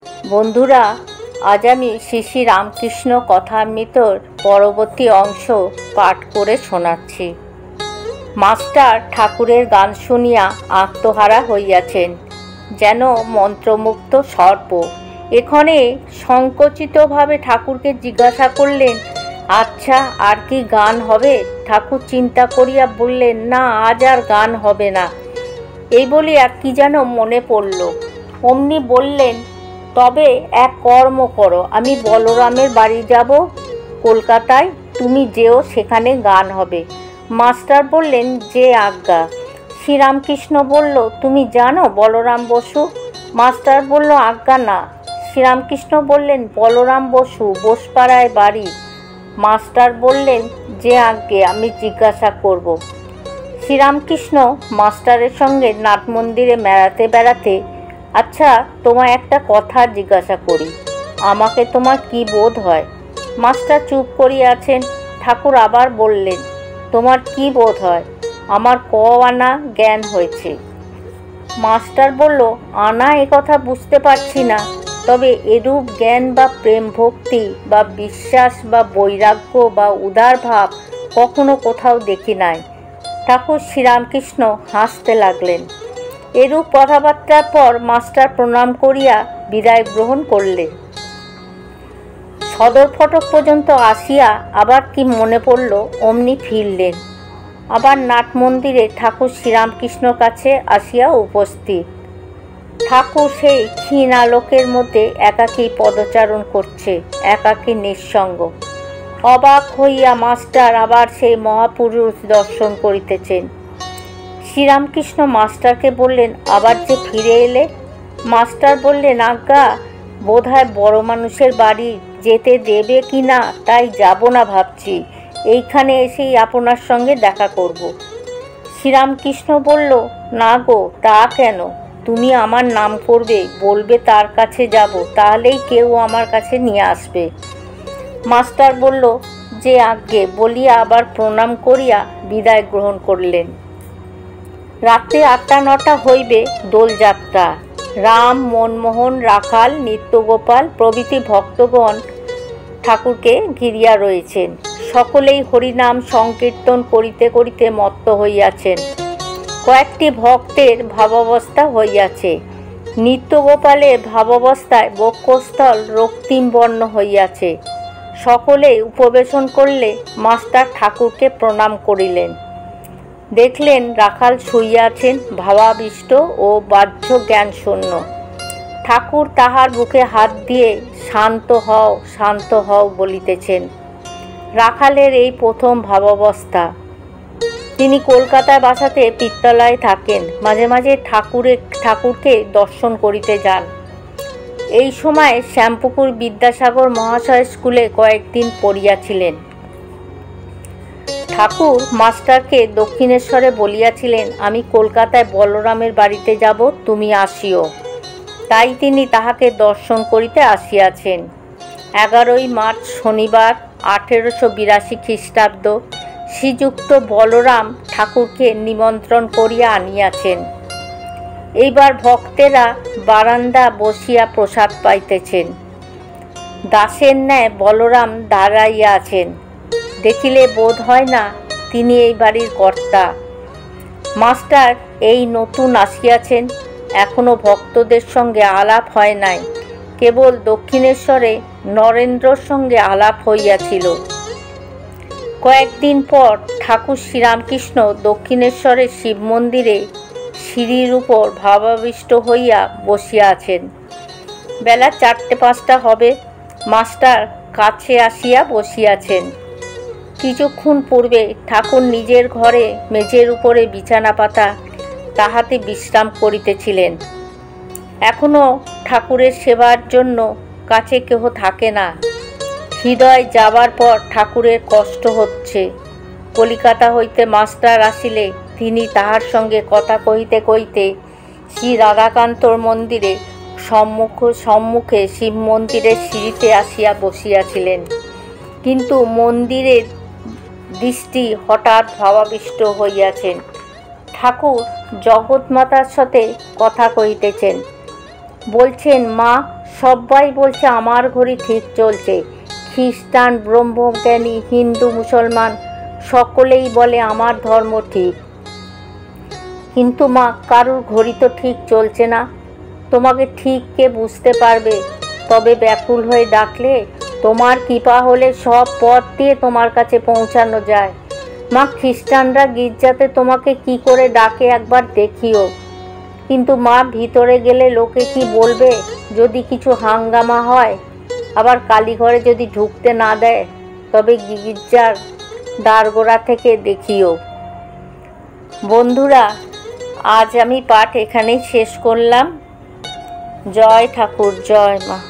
বন্ধুরা, আজ আমি শ্রী শ্রী রামকৃষ্ণ কথামৃতর পরবর্তী অংশ পাঠ করে শোনাচ্ছি। মাস্টার ঠাকুরের গান শুনিয়া আত্মহারা হইয়াছেন, যেন মন্ত্রমুগ্ধ সর্প। এখানে সংকুচিতভাবে ঠাকুরকে জিজ্ঞাসা করলেন, আচ্ছা, আর কি গান হবে? ঠাকুর চিন্তা করিয়া বললেন, না, আজ আর গান হবে না। এই বলিয়া কি যেন মনে পড়ল। অমনি বললেন, তবে এক কর্ম করো, আমি বলরামের বাড়ি যাব কলকাতায়, তুমি যেও, সেখানে গান হবে। মাস্টার বললেন, যে আজ্ঞা। শ্রীরামকৃষ্ণ বলল, তুমি জানো বলরাম বসু? মাস্টার বলল, আজ্ঞা না। শ্রীরামকৃষ্ণ বললেন, বলরাম বসু বোসপাড়ায় বাড়ি। মাস্টার বললেন, যে আজ্ঞে, আমি জিজ্ঞাসা করব। শ্রীরামকৃষ্ণ মাস্টারের সঙ্গে নাট মন্দিরে বেড়াতে, আচ্ছা, তোমায় একটা কথা জিজ্ঞাসা করি, আমাকে তোমার কি বোধ হয়? মাস্টার চুপ করিয়া আছেন। ঠাকুর আবার বললেন, তোমার কি বোধ হয়? আমার আনা জ্ঞান হয়েছে। মাস্টার বলল, আনা কথা বুঝতে পারছি না, তবে এরূপ জ্ঞান বা প্রেম ভক্তি বা বিশ্বাস বা বৈরাগ্য বা উদার ভাব কখনো কোথাও দেখি নাই। ঠাকুর শ্রীরামকৃষ্ণ হাসতে লাগলেন। এরূপ কথাবার্তার পর মাস্টার প্রণাম করিয়া বিদায় গ্রহণ করলেন। সদর ফটক পর্যন্ত আসিয়া আবার কি মনে পড়ল, অমনি ফিরলেন। আবার নাট মন্দিরে ঠাকুর শ্রীরামকৃষ্ণর কাছে আসিয়া উপস্থিত। ঠাকুর সেই ক্ষীণ আলোকের মধ্যে একাকী পদচারণ করছে, একাকী নিঃসঙ্গ। অবাক হইয়া মাস্টার আবার সেই মহাপুরুষ দর্শন করিতেছেন। শ্রীরামকৃষ্ণ মাস্টারকে বললেন, আবার যে ফিরে এলে? মাস্টার বললেন, আজ্ঞা, বোধহয় বড় মানুষের বাড়ি যেতে দেবে কি না তাই যাব না ভাবছি, এইখানে এসেই আপনার সঙ্গে দেখা করব। শ্রীরামকৃষ্ণ বলল, না গো, তা কেন? তুমি আমার নাম করবে, বলবে তার কাছে যাব, তাহলেই কেউ আমার কাছে নিয়ে আসবে। মাস্টার বলল, যে আজ্ঞে, বলিয়া আবার প্রণাম করিয়া বিদায় গ্রহণ করলেন। রাত্রে 8টা-9টা হইবে দোলযাত্রা। রাম, মনমোহন, রাখাল, নিত্যগোপাল প্রভৃতি ভক্তগণ ঠাকুরকে ঘিরিয়া রয়েছেন। সকলেই হরিনাম সংকীর্তন করিতে করিতে মত্ত হইয়াছেন। কয়েকটি ভক্তের ভাবাবস্থা হইয়াছে। নিত্যগোপালের ভাবাবস্থায় বক্ষস্থল রক্তিম বর্ণ হইয়াছে। সকলেই উপবেশন করলে মাস্টার ঠাকুরকে প্রণাম করিলেন। দেখলেন রাখাল শুইয়া আছেন, ভাবাবিষ্ট ও বাহ্য জ্ঞান শূন্য। ঠাকুর তাহার বুকে হাত দিয়ে শান্ত হও, শান্ত হও বলিতেছেন। রাখালের এই প্রথম ভাবাবস্থা। তিনি কলকাতায় বাসাতে পিত্তলায় থাকেন, মাঝে মাঝে ঠাকুরকে দর্শন করিতে যান। এই সময় শ্যামপুকুর বিদ্যাসাগর মহাশয় স্কুলে কয়েকদিন পড়িয়াছিলেন। ঠাকুর মাস্টারকে দক্ষিণেশ্বরে বলিয়াছিলেন, আমি কলকাতায় বলরামের বাড়িতে যাব, তুমি আসিও। তাই তিনি তাহাকে দর্শন করিতে আসিয়াছেন। 11ই মার্চ শনিবার 1882 খ্রিস্টাব্দ শ্রীযুক্ত বলরাম ঠাকুরকে নিমন্ত্রণ করিয়া আনিয়াছেন। এইবার ভক্তেরা বারান্দা বসিয়া প্রসাদ পাইতেছেন। দাসের ন্যায় বলরাম দাঁড়াইয়া আছেন। দেখিলে বোধ হয় না তিনি এই বাড়ির কর্তা। মাস্টার এই নতুন আসিয়াছেন, এখনো ভক্তদের সঙ্গে আলাপ হয় নাই। কেবল দক্ষিণেশ্বরে নরেন্দ্রর সঙ্গে আলাপ হইয়াছিল। কয়েকদিন পর ঠাকুর শ্রীরামকৃষ্ণ দক্ষিণেশ্বরের শিব মন্দিরে সিঁড়ির উপর ভাবাবিষ্ট হইয়া বসিয়া আছেন। বেলা 4টে-5টা হবে। মাস্টার কাছে আসিয়া বসিয়াছেন। কিছুক্ষণ পূর্বে ঠাকুর নিজের ঘরে মেঝের উপরে বিছানা পাতা, তাহাতে বিশ্রাম করিতেছিলেন। এখনো ঠাকুরের সেবার জন্য কাছে কেহ থাকে না। হৃদয় যাবার পর ঠাকুরের কষ্ট হচ্ছে। কলিকাতা হইতে মাস্টার আসিলে তিনি তাহার সঙ্গে কথা কহিতে কহিতে শ্রী রাধাকান্তর মন্দিরে সম্মুখে শিব মন্দিরের সিঁড়িতে আসিয়া বসিয়াছিলেন। কিন্তু মন্দিরের দৃষ্টি হঠাৎ ভাবাবিষ্ট হইয়াছেন। ঠাকুর জগৎমাতার সাথে কথা কহিতেছেন। বলছেন, মা, সবাই বলছে আমার ঘড়ি ঠিক চলছে। খ্রিস্টান, ব্রহ্মজ্ঞানী, হিন্দু, মুসলমান সকলেই বলে আমার ধর্ম ঠিক। কিন্তু মা, কারুর ঘড়ি তো ঠিক চলছে না। তোমাকে ঠিক কে বুঝতে পারবে? তবে ব্যাকুল হয়ে ডাকলে, তোমার কৃপা হলে সব পথ দিয়ে তোমার কাছে পৌঁছানো যায়। মা, খ্রিস্টানরা গির্জাতে তোমাকে কি করে ডাকে একবার দেখিও। কিন্তু মা, ভিতরে গেলে লোকে কি বলবে? যদি কিছু হাঙ্গামা হয়, আবার কালীঘরে যদি ঢুকতে না দেয়, তবে গির্জার দ্বারগোড়া থেকে দেখিও। বন্ধুরা, আজ আমি পাঠ এখানেই শেষ করলাম। জয় ঠাকুর, জয় মা।